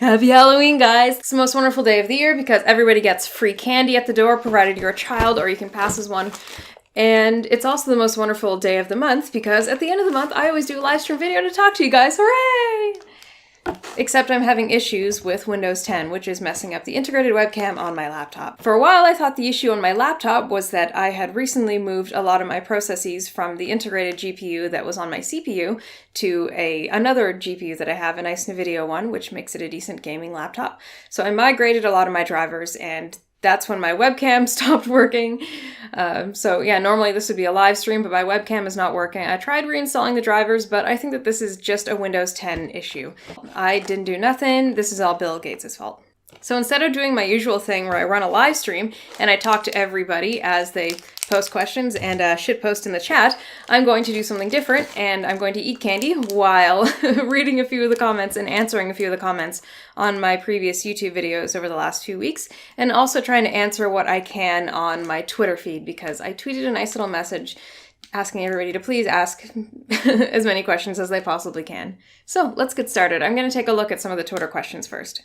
Happy Halloween, guys! It's the most wonderful day of the year because everybody gets free candy at the door, provided you're a child or you can pass as one. And it's also the most wonderful day of the month because at the end of the month, I always do a live stream video to talk to you guys. Hooray! Except I'm having issues with Windows 10, which is messing up the integrated webcam on my laptop. For a while, I thought the issue on my laptop was that I had recently moved a lot of my processes from the integrated GPU that was on my CPU to another GPU that I have, a nice NVIDIA one, which makes it a decent gaming laptop. So I migrated a lot of my drivers, and that's when my webcam stopped working. So yeah, normally this would be a live stream, but my webcam is not working. I tried reinstalling the drivers, but I think that this is just a Windows 10 issue. I didn't do nothing. This is all Bill Gates' fault. So instead of doing my usual thing where I run a live stream and I talk to everybody as they post questions and shitpost in the chat, I'm going to do something different, and I'm going to eat candy while reading a few of the comments and answering a few of the comments on my previous YouTube videos over the last few weeks, and also trying to answer what I can on my Twitter feed, because I tweeted a nice little message asking everybody to please ask as many questions as they possibly can. So let's get started. I'm going to take a look at some of the Twitter questions first.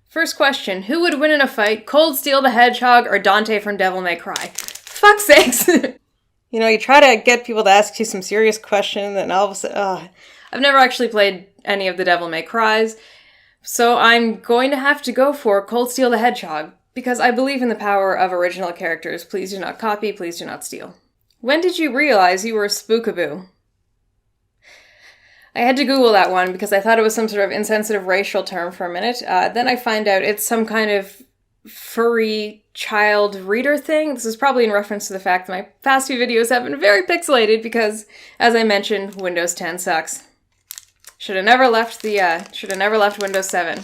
First question, who would win in a fight, Cold Steel the Hedgehog or Dante from Devil May Cry? Fuck's sakes! You know, you try to get people to ask you some serious questions and all of a sudden, I've never actually played any of the Devil May Crys, so I'm going to have to go for Cold Steel the Hedgehog, because I believe in the power of original characters. Please do not copy, please do not steal. When did you realize you were a spookaboo? I had to Google that one because I thought it was some sort of insensitive racial term for a minute. Then I find out it's some kind of furry child reader thing. This is probably in reference to the fact that my past few videos have been very pixelated because, as I mentioned, Windows 10 sucks. Should have never left Windows 7.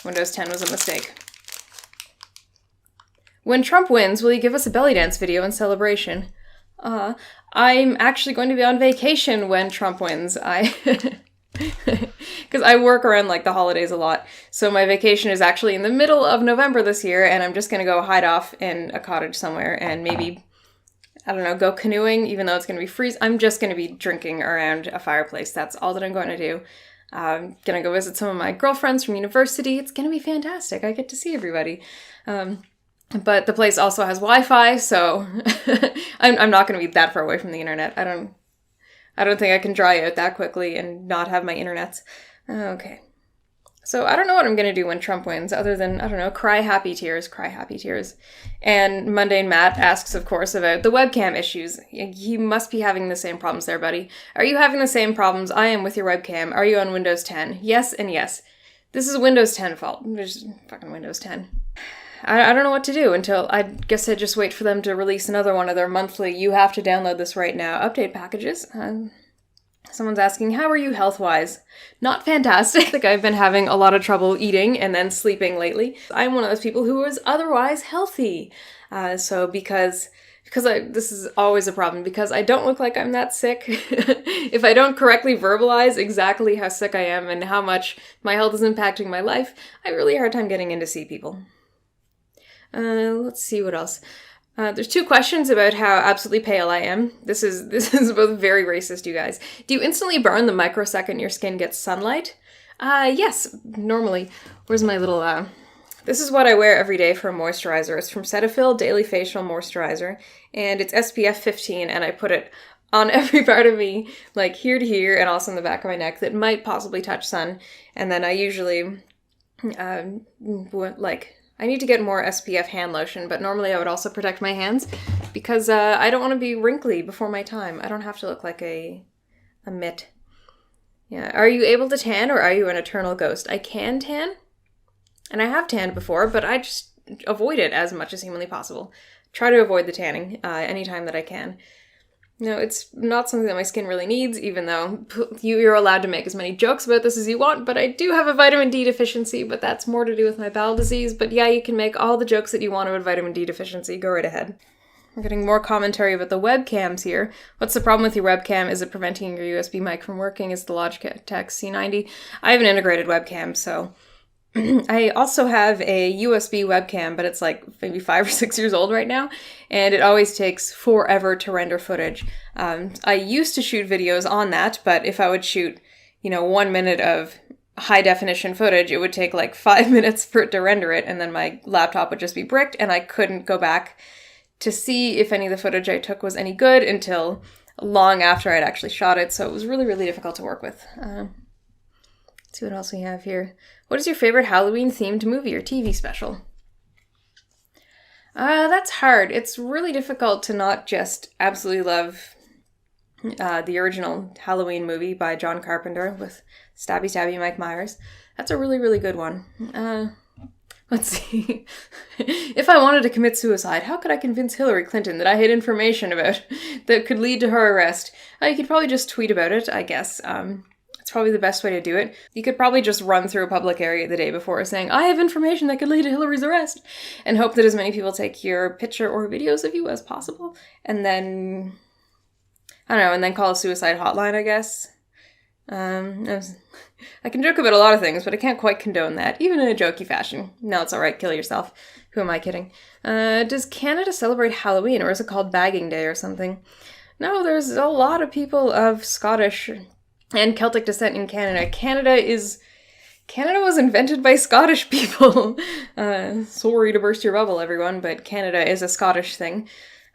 Windows 10 was a mistake. When Trump wins, will you give us a belly dance video in celebration? I'm actually going to be on vacation when Trump wins. Because I work around, like, the holidays a lot. So my vacation is actually in the middle of November this year, and I'm just going to go hide off in a cottage somewhere and maybe, I don't know, go canoeing, even though it's going to be freezing. I'm just going to be drinking around a fireplace. That's all that I'm going to do. I'm going to go visit some of my girlfriends from university. It's going to be fantastic. I get to see everybody. But the place also has Wi-Fi, so I'm not going to be that far away from the internet. I don't think I can dry out that quickly and not have my internets. Okay. So I don't know what I'm going to do when Trump wins, other than, I don't know, cry happy tears. And Mundane Matt asks, of course, about the webcam issues. You must be having the same problems there, buddy. Are you having the same problems I am with your webcam? Are you on Windows 10? Yes and yes. This is Windows 10 fault. There's fucking Windows 10. I don't know what to do until, I guess I just wait for them to release another one of their monthly, you have to download this right now, update packages. Someone's asking, how are you health-wise? Not fantastic. I think I've been having a lot of trouble eating and then sleeping lately. I'm one of those people who is otherwise healthy. So because this is always a problem, because I don't look like I'm that sick. If I don't correctly verbalize exactly how sick I am and how much my health is impacting my life, I have a really hard time getting in to see people. Let's see what else. There's two questions about how absolutely pale I am. This is both very racist, you guys. Do you instantly burn the microsecond your skin gets sunlight? Yes, normally. Where's my little, this is what I wear every day for a moisturizer. It's from Cetaphil Daily Facial Moisturizer, and it's SPF 15, and I put it on every part of me, like here to here, and also in the back of my neck that might possibly touch sun. And then I usually, I need to get more SPF hand lotion, but normally I would also protect my hands because I don't want to be wrinkly before my time. I don't have to look like a mitt. Yeah. Are you able to tan, or are you an eternal ghost? I can tan, and I have tanned before, but I just avoid it as much as humanly possible. Try to avoid the tanning anytime that I can. No, it's not something that my skin really needs, even though you're allowed to make as many jokes about this as you want, but I do have a vitamin D deficiency, but that's more to do with my bowel disease. But yeah, you can make all the jokes that you want about vitamin D deficiency. Go right ahead. We're getting more commentary about the webcams here. What's the problem with your webcam? Is it preventing your USB mic from working? Is the Logitech C90? I have an integrated webcam, so I also have a USB webcam, but it's like maybe 5 or 6 years old right now, and it always takes forever to render footage. I used to shoot videos on that, but if I would shoot, 1 minute of high definition footage, it would take like 5 minutes for it to render it, and then my laptop would just be bricked, and I couldn't go back to see if any of the footage I took was any good until long after I'd actually shot it, so it was really, really difficult to work with. Let's see what else we have here. What is your favorite Halloween-themed movie or TV special? That's hard. It's really difficult to not just absolutely love the original Halloween movie by John Carpenter with Stabby Stabby Mike Myers. That's a really, really good one. Let's see. If I wanted to commit suicide, how could I convince Hillary Clinton that I had information about that could lead to her arrest? You could probably just tweet about it, I guess. It's probably the best way to do it. You could probably just run through a public area the day before saying, I have information that could lead to Hillary's arrest, and hope that as many people take your picture or videos of you as possible. And then, I don't know, and then call a suicide hotline, I guess. I can joke about a lot of things, but I can't quite condone that, even in a jokey fashion. No, it's alright, kill yourself. Who am I kidding? Does Canada celebrate Halloween, or is it called Bagging Day or something? No, there's a lot of people of Scottish and Celtic descent in Canada. Canada was invented by Scottish people. Sorry to burst your bubble, everyone, but Canada is a Scottish thing.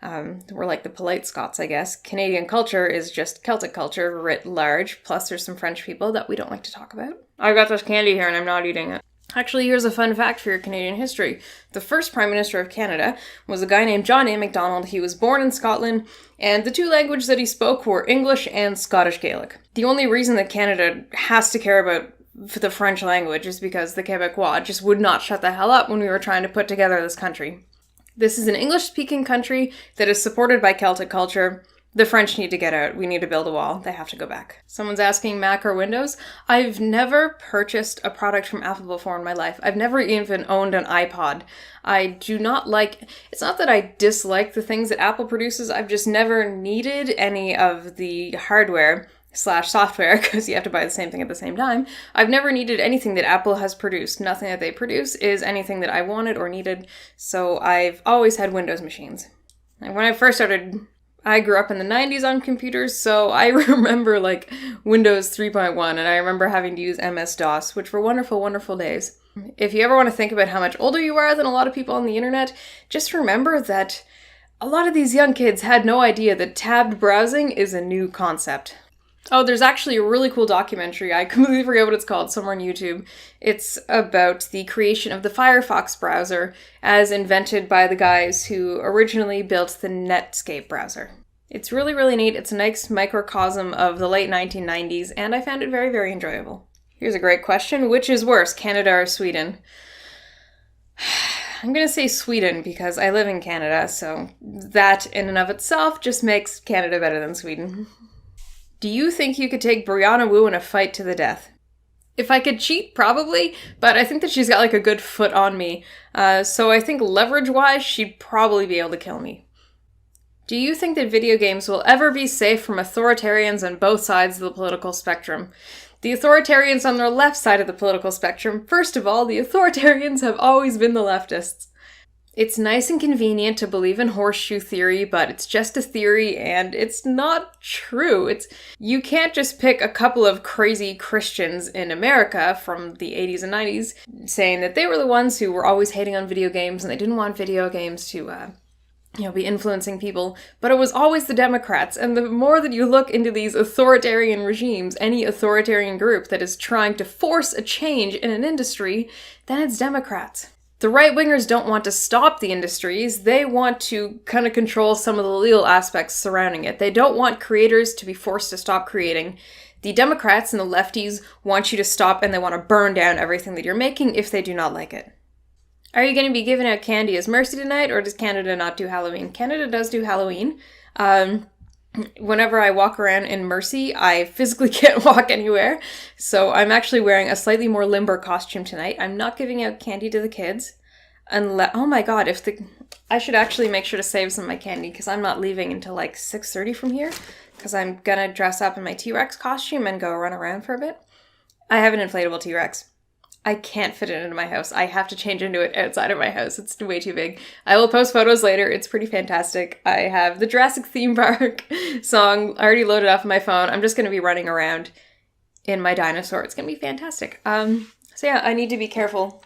We're like the polite Scots, I guess. Canadian culture is just Celtic culture writ large, plus there's some French people that we don't like to talk about. I got this candy here and I'm not eating it. Actually, here's a fun fact for your Canadian history. The first Prime Minister of Canada was a guy named John A. Macdonald. He was born in Scotland, and the two languages that he spoke were English and Scottish Gaelic. The only reason that Canada has to care about the French language is because the Quebecois just would not shut the hell up when we were trying to put together this country. This is an English-speaking country that is supported by Celtic culture. The French need to get out. We need to build a wall. They have to go back. Someone's asking Mac or Windows. I've never purchased a product from Apple before in my life. I've never even owned an iPod. I do not like... It's not that I dislike the things that Apple produces. I've just never needed any of the hardware / software, because you have to buy the same thing at the same time. I've never needed anything that Apple has produced. Nothing that they produce is anything that I wanted or needed. So I've always had Windows machines. And when I first started... I grew up in the 90s on computers, so I remember like Windows 3.1, and I remember having to use MS-DOS, which were wonderful, wonderful days. If you ever want to think about how much older you are than a lot of people on the internet, just remember that a lot of these young kids had no idea that tabbed browsing is a new concept. Oh, there's actually a really cool documentary, I completely forget what it's called, somewhere on YouTube. It's about the creation of the Firefox browser as invented by the guys who originally built the Netscape browser. It's really, really neat. It's a nice microcosm of the late 1990s, and I found it very, very enjoyable. Here's a great question. Which is worse, Canada or Sweden? I'm gonna say Sweden because I live in Canada, so that in and of itself just makes Canada better than Sweden. Do you think you could take Brianna Wu in a fight to the death? If I could cheat, probably, but I think that she's got like a good foot on me. So I think leverage-wise, she'd probably be able to kill me. Do you think that video games will ever be safe from authoritarians on both sides of the political spectrum? The authoritarians on the left side of the political spectrum, first of all, the authoritarians have always been the leftists. It's nice and convenient to believe in horseshoe theory, but it's just a theory and it's not true. You can't just pick a couple of crazy Christians in America from the 80s and 90s saying that they were the ones who were always hating on video games and they didn't want video games to be influencing people, but it was always the Democrats. And the more that you look into these authoritarian regimes, any authoritarian group that is trying to force a change in an industry, then it's Democrats. The right-wingers don't want to stop the industries, they want to kind of control some of the legal aspects surrounding it. They don't want creators to be forced to stop creating. The Democrats and the lefties want you to stop and they want to burn down everything that you're making if they do not like it. Are you going to be giving out candy as mercy tonight, or does Canada not do Halloween? Canada does do Halloween. Whenever I walk around in Mercy, I physically can't walk anywhere, so I'm actually wearing a slightly more limber costume tonight. I'm not giving out candy to the kids, unless, oh my god, I should actually make sure to save some of my candy, because I'm not leaving until like 6:30 from here, because I'm gonna dress up in my T-Rex costume and go run around for a bit. I have an inflatable T-Rex. I can't fit it into my house. I have to change into it outside of my house. It's way too big. I will post photos later. It's pretty fantastic. I have the Jurassic Theme Park song already loaded off my phone. I'm just going to be running around in my dinosaur. It's gonna be fantastic. So yeah, I need to be careful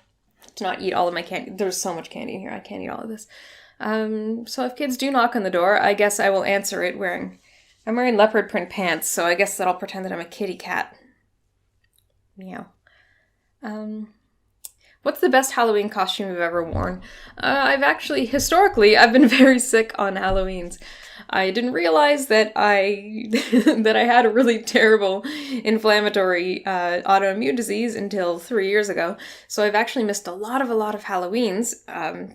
to not eat all of my candy. There's so much candy in here. I can't eat all of this. So if kids do knock on the door, I guess I will answer it I'm wearing leopard print pants, so I guess that I'll pretend that I'm a kitty cat. Meow. What's the best Halloween costume you've ever worn? Historically, I've been very sick on Halloweens. I didn't realize that that I had a really terrible inflammatory autoimmune disease until 3 years ago. So I've actually missed a lot of Halloweens.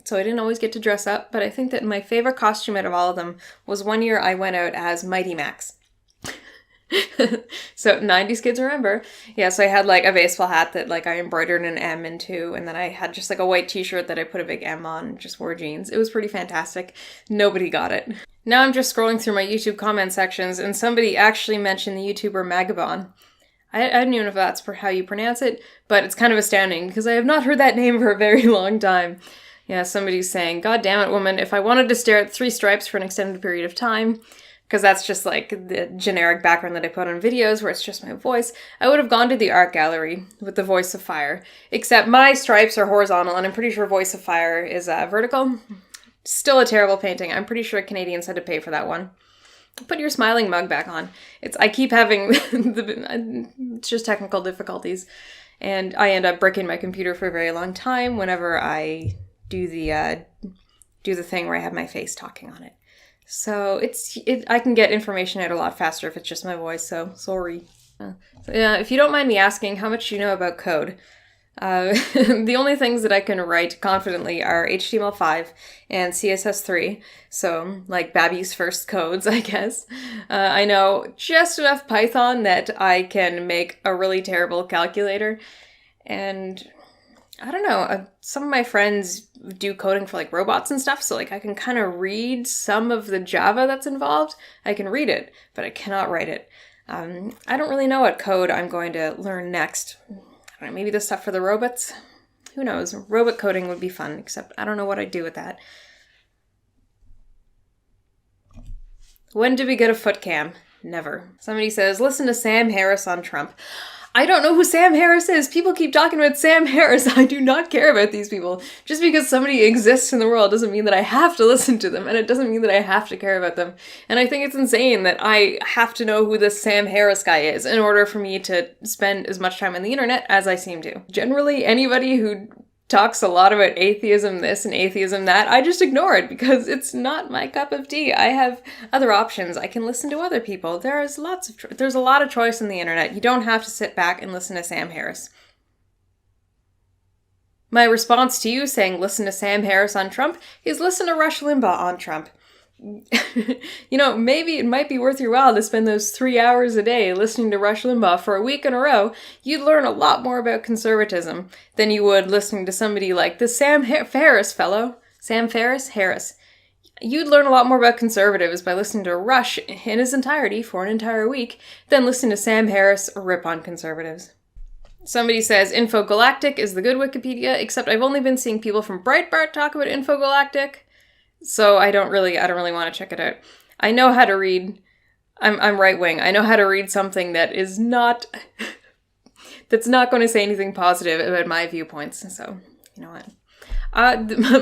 So I didn't always get to dress up, but I think that my favorite costume out of all of them was one year I went out as Mighty Max. So 90s kids remember. Yeah, so I had like a baseball hat that like I embroidered an M into, and then I had just like a white t-shirt that I put a big M on and just wore jeans. It was pretty fantastic. Nobody got it. Now I'm just scrolling through my YouTube comment sections, and somebody actually mentioned the YouTuber Magabon. I don't even know if that's how you pronounce it, but it's kind of astounding because I have not heard that name for a very long time. Yeah, somebody's saying, "God damn it, woman, if I wanted to stare at 3 stripes for an extended period of time," because that's just like the generic background that I put on videos where it's just my voice, I would have gone to the art gallery with the Voice of Fire. Except my stripes are horizontal, and I'm pretty sure Voice of Fire is vertical. Still a terrible painting. I'm pretty sure Canadians had to pay for that one. Put your smiling mug back on. I keep having it's just technical difficulties, and I end up bricking my computer for a very long time whenever I do the thing where I have my face talking on it. So I can get information out a lot faster if it's just my voice, so sorry. If you don't mind me asking, how much do you know about code? The only things that I can write confidently are HTML5 and CSS3, so like Babby's first codes, I guess. I know just enough Python that I can make a really terrible calculator, and I don't know, some of my friends do coding for like robots and stuff, so like I can kind of read some of the Java that's involved. I can read it, but I cannot write it. I don't really know what code I'm going to learn next. I don't know, maybe the stuff for the robots? Who knows? Robot coding would be fun, except I don't know what I'd do with that. When do we get a foot cam? Never. Somebody says, listen to Sam Harris on Trump. I don't know who Sam Harris is. People keep talking about Sam Harris. I do not care about these people. Just because somebody exists in the world doesn't mean that I have to listen to them, and it doesn't mean that I have to care about them. And I think it's insane that I have to know who this Sam Harris guy is in order for me to spend as much time on the internet as I seem to. Generally, anybody who talks a lot about atheism this and atheism that, I just ignore it because it's not my cup of tea. I have other options. I can listen to other people. There's a lot of choice on the internet. You don't have to sit back and listen to Sam Harris. My response to you saying listen to Sam Harris on Trump is listen to Rush Limbaugh on Trump. You know, maybe it might be worth your while to spend those 3 hours a day listening to Rush Limbaugh for a week in a row. You'd learn a lot more about conservatism than you would listening to somebody like the Sam Ferris fellow. Sam Ferris? Harris. You'd learn a lot more about conservatives by listening to Rush in his entirety for an entire week than listening to Sam Harris rip on conservatives. Somebody says Infogalactic is the good Wikipedia, except I've only been seeing people from Breitbart talk about Infogalactic. So I don't really want to check it out. I know how to read. I'm right wing. I know how to read something that is not that's not going to say anything positive about my viewpoints. So you know what?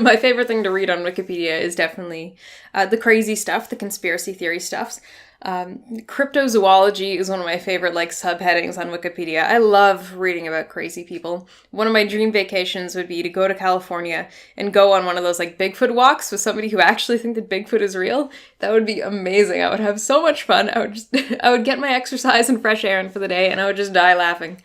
My favorite thing to read on Wikipedia is definitely the crazy stuff, the conspiracy theory stuffs. Cryptozoology is one of my favorite subheadings on Wikipedia. I love reading about crazy people. One of my dream vacations would be to go to California and go on one of those Bigfoot walks with somebody who actually think that Bigfoot is real. That would be amazing. I would have so much fun. I would get my exercise and fresh air in for the day, and I would just die laughing.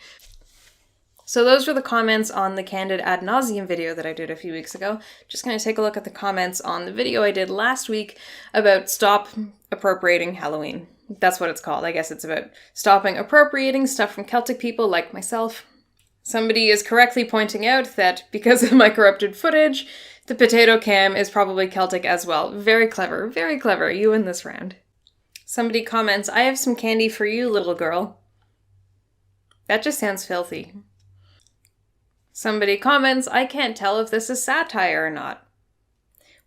So those were the comments on the Candid Ad Nauseum video that I did a few weeks ago. Just going to take a look at the comments on the video I did last week about stop appropriating Halloween. That's what it's called. I guess it's about stopping appropriating stuff from Celtic people like myself. Somebody is correctly pointing out that because of my corrupted footage, the potato cam is probably Celtic as well. Very clever, you win this round. Somebody comments, I have some candy for you, little girl. That just sounds filthy. Somebody comments, I can't tell if this is satire or not.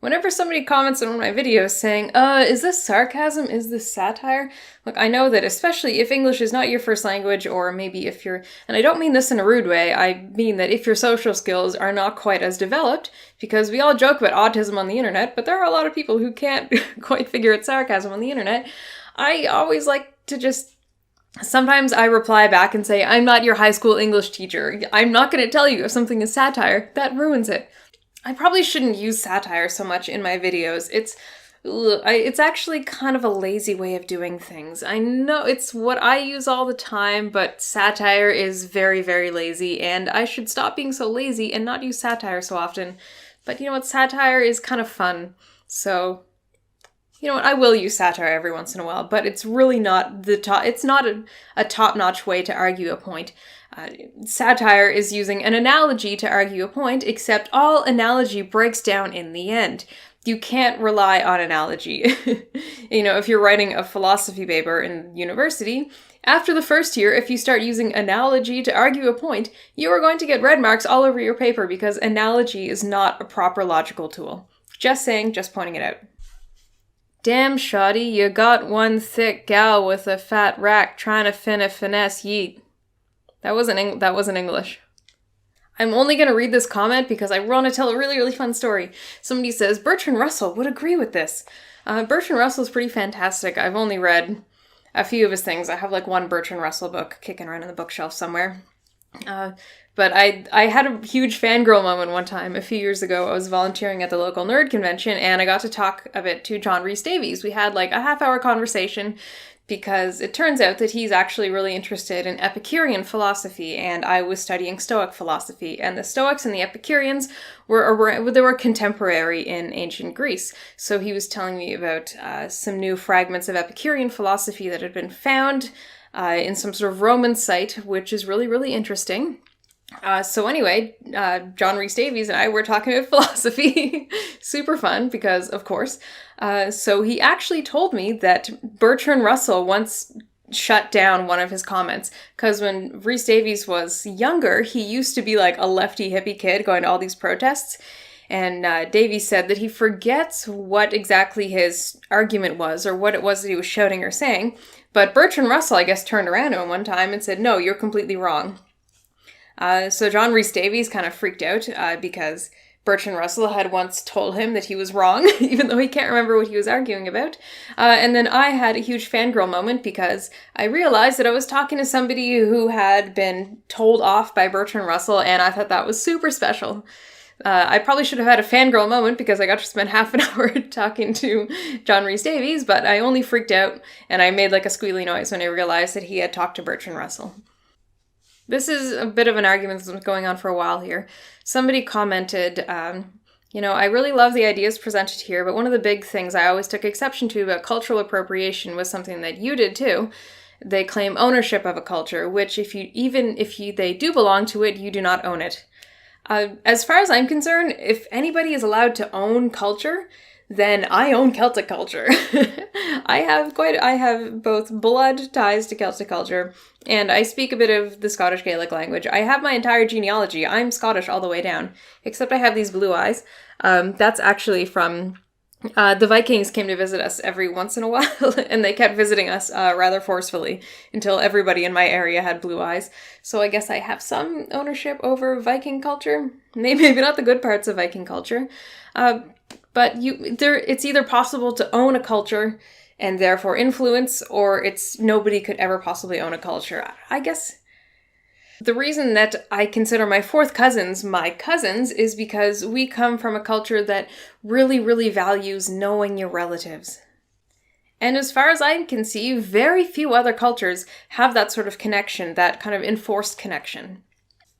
Whenever somebody comments on one of my videos saying, is this sarcasm? Is this satire? Look, I know that especially if English is not your first language, or maybe if you're, and I don't mean this in a rude way, I mean that if your social skills are not quite as developed, because we all joke about autism on the internet, but there are a lot of people who can't quite figure out sarcasm on the internet, I always like to just, sometimes I reply back and say, I'm not your high school English teacher. I'm not going to tell you if something is satire. That ruins it. I probably shouldn't use satire so much in my videos. It's actually kind of a lazy way of doing things. I know it's what I use all the time, but satire is very, very lazy, and I should stop being so lazy and not use satire so often. But you know what? Satire is kind of fun. So, you know what? I will use satire every once in a while, but it's really not it's not a top-notch way to argue a point. Satire is using an analogy to argue a point, except all analogy breaks down in the end. You can't rely on analogy. You know, if you're writing a philosophy paper in university, after the first year, if you start using analogy to argue a point, you are going to get red marks all over your paper because analogy is not a proper logical tool. Just saying, just pointing it out. Damn, shoddy, you got one thick gal with a fat rack trying to finesse yeet. That wasn't English. I'm only going to read this comment because I want to tell a really, really fun story. Somebody says, Bertrand Russell would agree with this. Bertrand Russell's pretty fantastic. I've only read a few of his things. I have like one Bertrand Russell book kicking around in the bookshelf somewhere. But I had a huge fangirl moment one time a few years ago. I was volunteering at the local nerd convention and I got to talk a bit to John Rhys Davies. We had like a half-hour conversation because it turns out that he's actually really interested in Epicurean philosophy, and I was studying Stoic philosophy, and the Stoics and the Epicureans were contemporary in ancient Greece. So he was telling me about some new fragments of Epicurean philosophy that had been found in some sort of Roman site, which is really, really interesting. So anyway, John Rhys Davies and I were talking about philosophy. Super fun, because of course. So he actually told me that Bertrand Russell once shut down one of his comments, because when Rhys Davies was younger, he used to be like a lefty hippie kid going to all these protests. And Davies said that he forgets what exactly his argument was, or what it was that he was shouting or saying. But Bertrand Russell, I guess, turned around to him one time and said, no, you're completely wrong. So John Rhys Davies kind of freaked out because Bertrand Russell had once told him that he was wrong, even though he can't remember what he was arguing about. And then I had a huge fangirl moment because I realized that I was talking to somebody who had been told off by Bertrand Russell, and I thought that was super special. I probably should have had a fangirl moment because I got to spend half an hour talking to John Rhys Davies, but I only freaked out and I made like a squealy noise when I realized that he had talked to Bertrand Russell. This is a bit of an argument that's been going on for a while here. Somebody commented, I really love the ideas presented here, but one of the big things I always took exception to about cultural appropriation was something that you did too. They claim ownership of a culture, which they do belong to it, you do not own it. As far as I'm concerned, if anybody is allowed to own culture, then I own Celtic culture. I have both blood ties to Celtic culture, and I speak a bit of the Scottish Gaelic language. I have my entire genealogy. I'm Scottish all the way down, except I have these blue eyes. That's actually from the Vikings came to visit us every once in a while, and they kept visiting us rather forcefully until everybody in my area had blue eyes. So I guess I have some ownership over Viking culture. Maybe not the good parts of Viking culture. But it's either possible to own a culture and therefore influence, or nobody could ever possibly own a culture. I guess the reason that I consider my fourth cousins my cousins is because we come from a culture that really, really values knowing your relatives. And as far as I can see, very few other cultures have that sort of connection, that kind of enforced connection.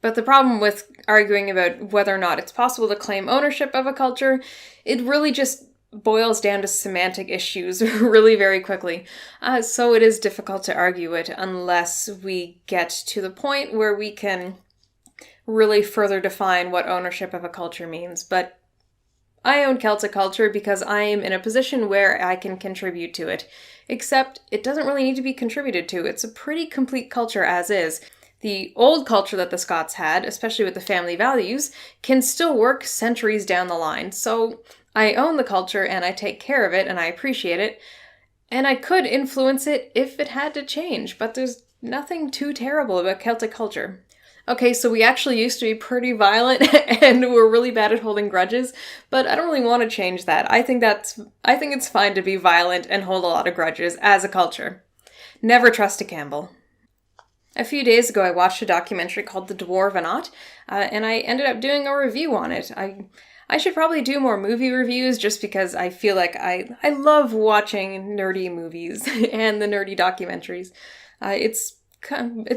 But the problem with arguing about whether or not it's possible to claim ownership of a culture, it really just boils down to semantic issues really very quickly. So it is difficult to argue it unless we get to the point where we can really further define what ownership of a culture means. But I own Celtic culture because I am in a position where I can contribute to it. Except it doesn't really need to be contributed to. It's a pretty complete culture as is. The old culture that the Scots had, especially with the family values, can still work centuries down the line. So I own the culture and I take care of it and I appreciate it. And I could influence it if it had to change, but there's nothing too terrible about Celtic culture. Okay, so we actually used to be pretty violent and we're really bad at holding grudges, but I don't really want to change that. I think it's fine to be violent and hold a lot of grudges as a culture. Never trust a Campbell. A few days ago, I watched a documentary called The Dwarvenaut, and I ended up doing a review on it. I should probably do more movie reviews just because I feel like I love watching nerdy movies and the nerdy documentaries. It's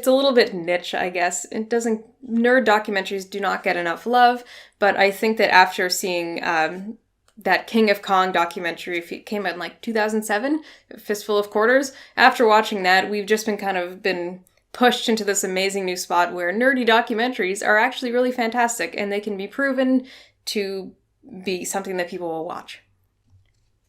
a little bit niche, I guess. Nerd documentaries do not get enough love, but I think that after seeing that King of Kong documentary, it came out in like 2007, Fistful of Quarters, after watching that, we've just been pushed into this amazing new spot where nerdy documentaries are actually really fantastic and they can be proven to be something that people will watch.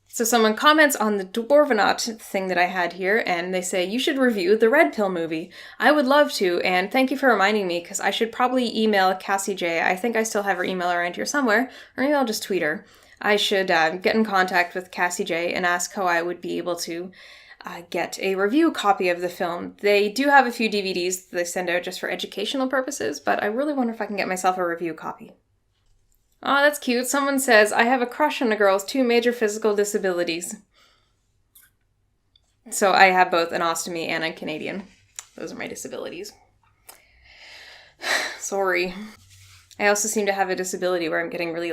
So someone comments on the Dwarvenaut thing that I had here and they say, you should review the Red Pill movie. I would love to, and thank you for reminding me because I should probably email Cassie J. I think I still have her email around here somewhere, or maybe I'll just tweet her. I should get in contact with Cassie J and ask how I would be able to get a review copy of the film. They do have a few DVDs that they send out just for educational purposes, but I really wonder if I can get myself a review copy. Oh, that's cute. Someone says, I have a crush on a girl with 2 major physical disabilities. So I have both an ostomy and a Canadian. Those are my disabilities. Sorry. I also seem to have a disability where I'm getting really,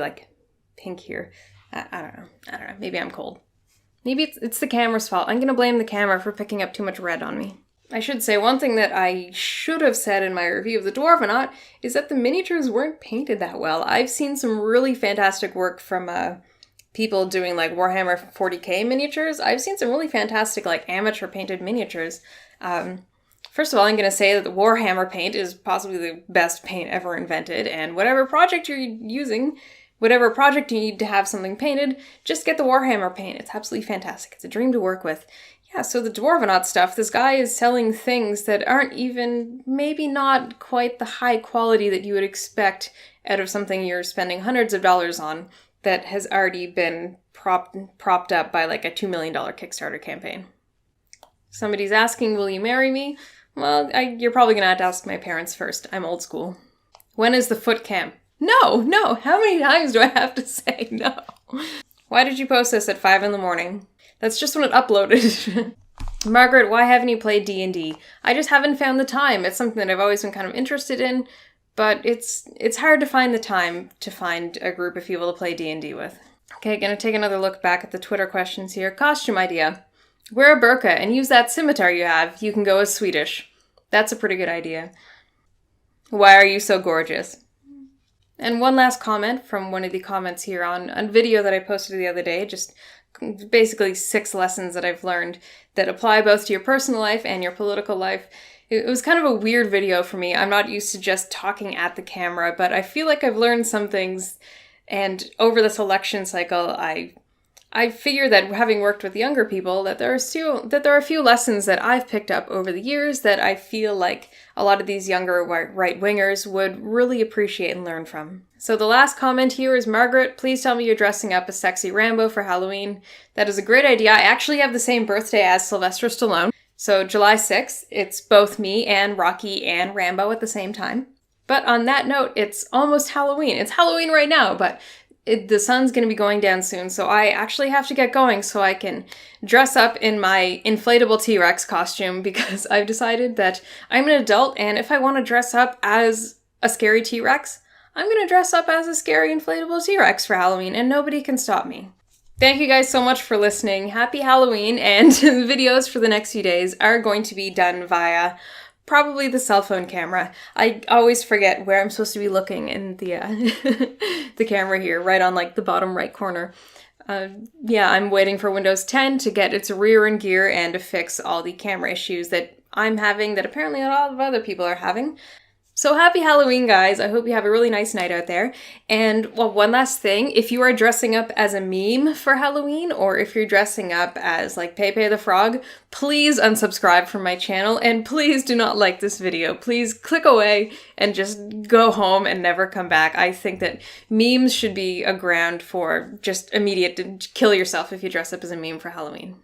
pink here. I don't know. Maybe I'm cold. Maybe it's the camera's fault. I'm gonna blame the camera for picking up too much red on me. I should say one thing that I should have said in my review of The Dwarvenaut is that the miniatures weren't painted that well. I've seen some really fantastic work from people doing Warhammer 40k miniatures. I've seen some really fantastic amateur painted miniatures. First of all, I'm going to say that the Warhammer paint is possibly the best paint ever invented, and whatever project you're using, whatever project you need to have something painted, just get the Warhammer paint. It's absolutely fantastic. It's a dream to work with. Yeah, so the Dwarvenaut stuff, this guy is selling things that aren't even, maybe not quite the high quality that you would expect out of something you're spending hundreds of dollars on that has already been propped up by a $2 million Kickstarter campaign. Somebody's asking, will you marry me? Well, you're probably going to have to ask my parents first. I'm old school. When is the foot camp? No, how many times do I have to say no? Why did you post this at 5 a.m? That's just when it uploaded. Margaret, why haven't you played D&D? I just haven't found the time. It's something that I've always been kind of interested in, but it's hard to find the time to find a group of people to play D&D with. Okay, gonna take another look back at the Twitter questions here. Costume idea. Wear a burqa and use that scimitar you have. You can go as Swedish. That's a pretty good idea. Why are you so gorgeous? And one last comment from one of the comments here on a video that I posted the other day, just basically 6 lessons that I've learned that apply both to your personal life and your political life. It was kind of a weird video for me. I'm not used to just talking at the camera, but I feel like I've learned some things, and over this election cycle, I figure that having worked with younger people, that there are a few lessons that I've picked up over the years that I feel like a lot of these younger right-wingers would really appreciate and learn from. So the last comment here is, Margaret, please tell me you're dressing up as sexy Rambo for Halloween. That is a great idea. I actually have the same birthday as Sylvester Stallone. So July 6th, it's both me and Rocky and Rambo at the same time. But on that note, it's almost Halloween. It's Halloween right now, but the sun's going to be going down soon, so I actually have to get going so I can dress up in my inflatable T-Rex costume, because I've decided that I'm an adult, and if I want to dress up as a scary T-Rex, I'm going to dress up as a scary inflatable T-Rex for Halloween, and nobody can stop me. Thank you guys so much for listening. Happy Halloween, and the videos for the next few days are going to be done via probably the cell phone camera. I always forget where I'm supposed to be looking in the the camera here, right on the bottom right corner. Yeah, I'm waiting for Windows 10 to get its rear in gear and to fix all the camera issues that I'm having, that apparently a lot of other people are having. So happy Halloween, guys. I hope you have a really nice night out there. And, well, one last thing. If you are dressing up as a meme for Halloween, or if you're dressing up as, like, Pepe the Frog, please unsubscribe from my channel, and please do not like this video. Please click away and just go home and never come back. I think that memes should be a ground for just immediate to kill yourself if you dress up as a meme for Halloween.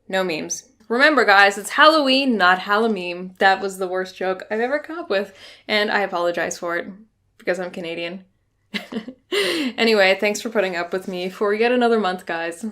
No memes. Remember, guys, it's Halloween, not Halloween. That was the worst joke I've ever come up with, and I apologize for it, because I'm Canadian. Anyway, thanks for putting up with me for yet another month, guys.